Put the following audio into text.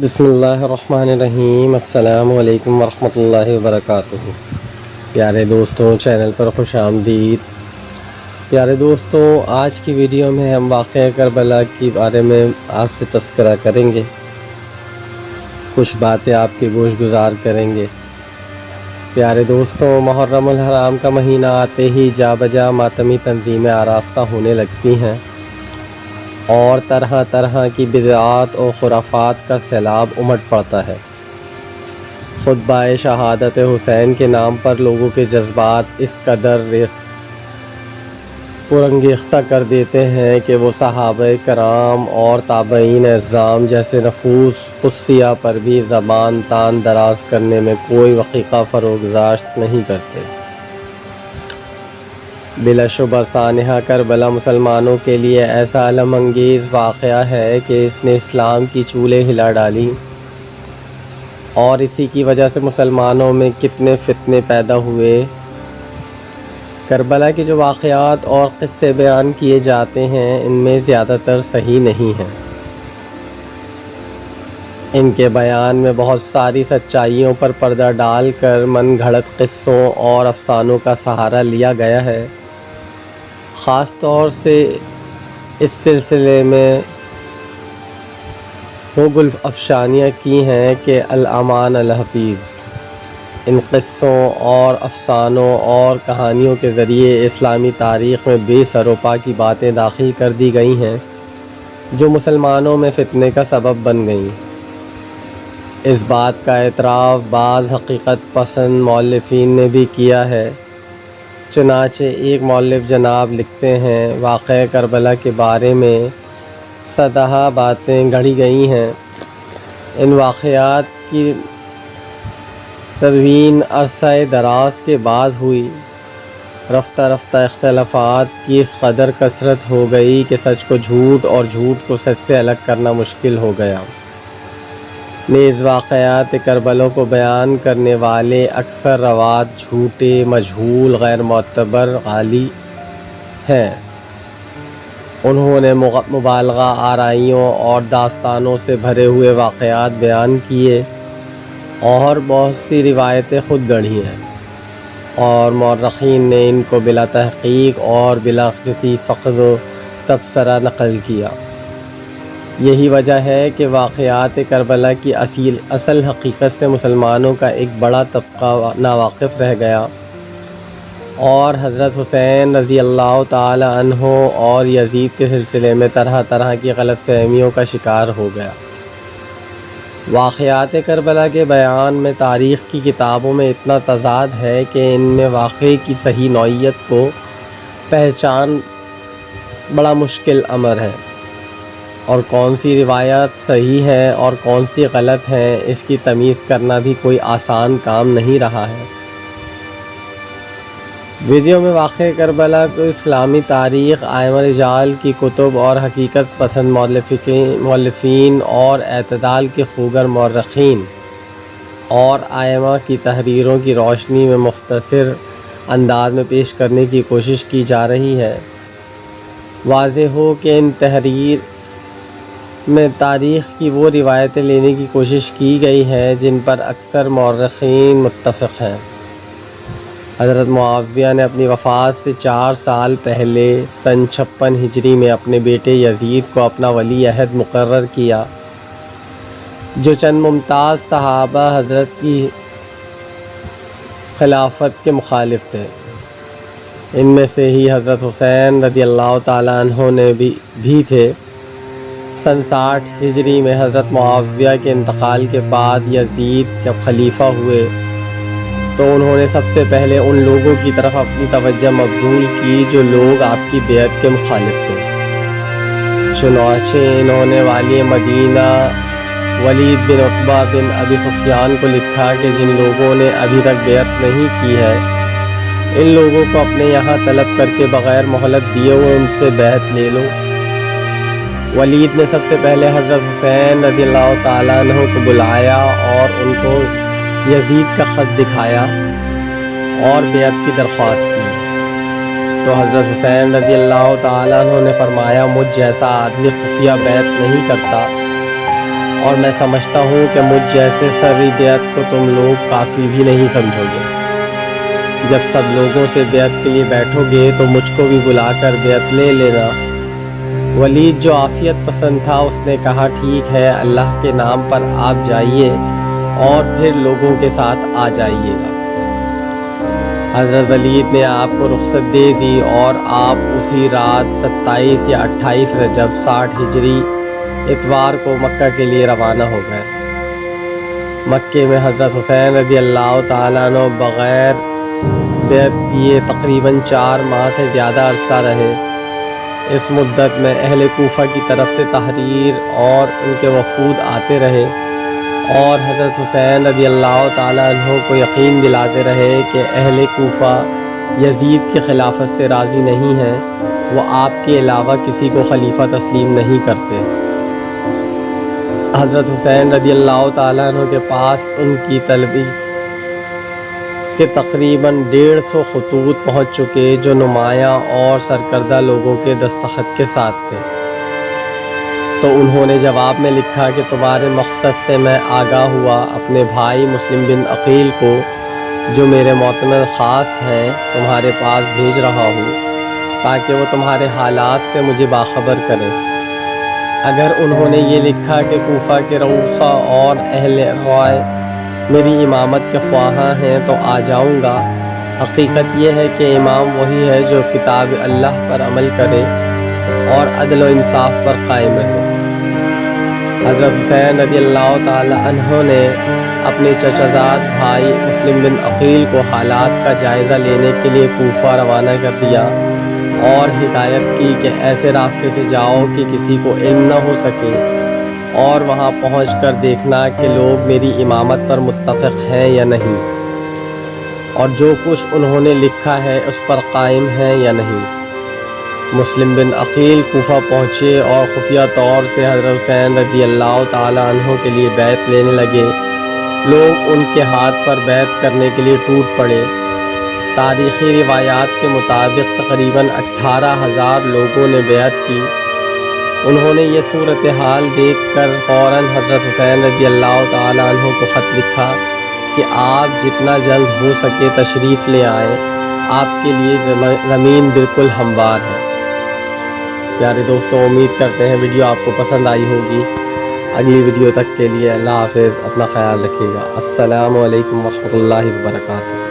بسم اللہ الرحمن الرحیم۔ السلام علیکم ورحمۃ اللہ وبرکاتہ۔ پیارے دوستوں، چینل پر خوش آمدید۔ پیارے دوستوں، آج کی ویڈیو میں ہم واقعہ کربلا کے بارے میں آپ سے تذکرہ کریں گے، کچھ باتیں آپ کے گوش گزار کریں گے۔ پیارے دوستوں، محرم الحرام کا مہینہ آتے ہی جا بجا ماتمی تنظیمیں آراستہ ہونے لگتی ہیں اور طرح طرح کی بدعات اور خرافات کا سیلاب امٹ پڑتا ہے۔ خطبہ شہادت حسین کے نام پر لوگوں کے جذبات اس قدر پرانگیختہ کر دیتے ہیں کہ وہ صحابہ کرام اور تابعین اعظام جیسے نفوس قدسیہ پر بھی زبان تان دراز کرنے میں کوئی وقیقہ فروگزاشت نہیں کرتے۔ بلا شبہ سانحہ کربلا مسلمانوں کے لیے ایسا علم انگیز واقعہ ہے کہ اس نے اسلام کی چولیں ہلا ڈالی، اور اسی کی وجہ سے مسلمانوں میں کتنے فتنے پیدا ہوئے۔ کربلا کے جو واقعات اور قصے بیان کیے جاتے ہیں ان میں زیادہ تر صحیح نہیں ہیں۔ ان کے بیان میں بہت ساری سچائیوں پر پردہ ڈال کر من گھڑت قصوں اور افسانوں کا سہارا لیا گیا ہے۔ خاص طور سے اس سلسلے میں وہ گل افشانیاں کی ہیں کہ الامان الحفیظ ان قصوں اور افسانوں اور کہانیوں کے ذریعے اسلامی تاریخ میں بے سر و پا کی باتیں داخل کر دی گئی ہیں جو مسلمانوں میں فتنے کا سبب بن گئیں۔ اس بات کا اعتراف بعض حقیقت پسند مؤلفین نے بھی کیا ہے۔ چنانچہ ایک مؤلف جناب لکھتے ہیں، واقعہ کربلا کے بارے میں سدہ باتیں گھڑی گئی ہیں۔ ان واقعات کی تدوین عرصہ دراز کے بعد ہوئی۔ رفتہ رفتہ اختلافات کی اس قدر کثرت ہو گئی کہ سچ کو جھوٹ اور جھوٹ کو سچ سے الگ کرنا مشکل ہو گیا۔ نیز واقعات کربلا کو بیان کرنے والے اکثر روات جھوٹے، مجہول، غیر معتبر غالی ہیں۔ انہوں نے مبالغہ آرائیوں اور داستانوں سے بھرے ہوئے واقعات بیان کیے اور بہت سی روایتیں خود گڑھی ہیں، اور مورخین نے ان کو بلا تحقیق اور بلا کسی فقد و تبصرہ نقل کیا۔ یہی وجہ ہے کہ واقعات کربلا کی اصل حقیقت سے مسلمانوں کا ایک بڑا طبقہ ناواقف رہ گیا، اور حضرت حسین رضی اللہ تعالی عنہ اور یزید کے سلسلے میں طرح طرح کی غلط فہمیوں کا شکار ہو گیا۔ واقعات کربلا کے بیان میں تاریخ کی کتابوں میں اتنا تضاد ہے کہ ان میں واقعے کی صحیح نوعیت کو پہچان بڑا مشکل امر ہے، اور کون سی روایات صحیح ہیں اور کون سی غلط ہیں اس کی تمیز کرنا بھی کوئی آسان کام نہیں رہا ہے۔ ویڈیو میں واقعہ کربلا کو اسلامی تاریخ، ائمہ رجال کی کتب اور حقیقت پسند مؤلفین اور اعتدال کے خوگر مورخین اور ائمہ کی تحریروں کی روشنی میں مختصر انداز میں پیش کرنے کی کوشش کی جا رہی ہے۔ واضح ہو کہ ان تحریر میں تاریخ کی وہ روایتیں لینے کی کوشش کی گئی ہے جن پر اکثر مورخین متفق ہیں۔ حضرت معاویہ نے اپنی وفات سے 4 سال پہلے سن 56 ہجری میں اپنے بیٹے یزید کو اپنا ولی عہد مقرر کیا، جو چند ممتاز صحابہ حضرت کی خلافت کے مخالف تھے۔ ان میں سے ہی حضرت حسین رضی اللہ تعالی عنہ نے بھی تھے۔ سن 60 ہجری میں حضرت معاویہ کے انتقال کے بعد یزید جب خلیفہ ہوئے تو انہوں نے سب سے پہلے ان لوگوں کی طرف اپنی توجہ مبذول کی جو لوگ آپ کی بیعت کے مخالف تھے۔ چنانچہ انہوں نے والی مدینہ ولید بن عتبہ بن ابی سفیان کو لکھا کہ جن لوگوں نے ابھی تک بیعت نہیں کی ہے ان لوگوں کو اپنے یہاں طلب کر کے بغیر مہلت دیے ہوئے ان سے بیعت لے لو۔ ولید نے سب سے پہلے حضرت حسین رضی اللہ تعالیٰ عنہ کو بلایا اور ان کو یزید کا خط دکھایا اور بیعت کی درخواست کی، تو حضرت حسین رضی اللہ تعالیٰ عنہ نے فرمایا، مجھ جیسا آدمی خفیہ بیعت نہیں کرتا، اور میں سمجھتا ہوں کہ مجھ جیسے سری بیعت کو تم لوگ کافی بھی نہیں سمجھو گے۔ جب سب لوگوں سے بیعت کے لیے بیٹھو گے تو مجھ کو بھی بلا کر بیعت لے لینا۔ ولید جو عافیت پسند تھا اس نے کہا ٹھیک ہے، اللہ کے نام پر آپ جائیے اور پھر لوگوں کے ساتھ آ جائیے گا۔ حضرت ولید نے آپ کو رخصت دے دی اور آپ اسی رات 27 یا 28 رجب 60 ہجری اتوار کو مکہ کے لیے روانہ ہو گئے۔ مکے میں حضرت حسین رضی اللہ تعالیٰ عنہ بغیر بیعت کیے تقریباً 4 ماہ سے زیادہ عرصہ رہے۔ اس مدت میں اہل کوفہ کی طرف سے تحریر اور ان کے وفود آتے رہے اور حضرت حسین رضی اللہ تعالیٰ عنہ کو یقین دلاتے رہے کہ اہل کوفہ یزید کی خلافت سے راضی نہیں ہیں، وہ آپ کے علاوہ کسی کو خلیفہ تسلیم نہیں کرتے۔ حضرت حسین رضی اللہ تعالیٰ عنہ کے پاس ان کی طلبی کے تقریباً 150 خطوط پہنچ چکے جو نمایاں اور سرکردہ لوگوں کے دستخط کے ساتھ تھے۔ تو انہوں نے جواب میں لکھا کہ تمہارے مقصد سے میں آگاہ ہوا، اپنے بھائی مسلم بن عقیل کو جو میرے معتمد خاص ہیں تمہارے پاس بھیج رہا ہوں تاکہ وہ تمہارے حالات سے مجھے باخبر کریں۔ اگر انہوں نے یہ لکھا کہ کوفہ کے رؤسا اور اہل رائے میری امامت کے خواہاں ہیں تو آ جاؤں گا۔ حقیقت یہ ہے کہ امام وہی ہے جو کتاب اللہ پر عمل کرے اور عدل و انصاف پر قائم رہے۔ حضرت حسین رضی اللہ تعالی عنہ نے اپنے چچا زاد بھائی مسلم بن عقیل کو حالات کا جائزہ لینے کے لیے کوفہ روانہ کر دیا اور ہدایت کی کہ ایسے راستے سے جاؤ کہ کسی کو علم نہ ہو سکے، اور وہاں پہنچ کر دیکھنا کہ لوگ میری امامت پر متفق ہیں یا نہیں، اور جو کچھ انہوں نے لکھا ہے اس پر قائم ہیں یا نہیں۔ مسلم بن عقیل کوفہ پہنچے اور خفیہ طور سے حضرت حسین رضی اللہ تعالی عنہ کے لیے بیعت لینے لگے۔ لوگ ان کے ہاتھ پر بیعت کرنے کے لیے ٹوٹ پڑے۔ تاریخی روایات کے مطابق تقریباً 18,000 لوگوں نے بیعت کی۔ انہوں نے یہ صورتحال دیکھ کر فوراً حضرت حسین رضی اللہ تعالیٰ عنہ کو خط لکھا کہ آپ جتنا جلد ہو سکے تشریف لے آئیں، آپ کے لیے زمین بالکل ہموار ہے۔ پیارے دوستوں، امید کرتے ہیں ویڈیو آپ کو پسند آئی ہوگی۔ اگلی ویڈیو تک کے لیے اللہ حافظ، اپنا خیال رکھیے گا۔ السلام علیکم ورحمۃ اللہ وبرکاتہ۔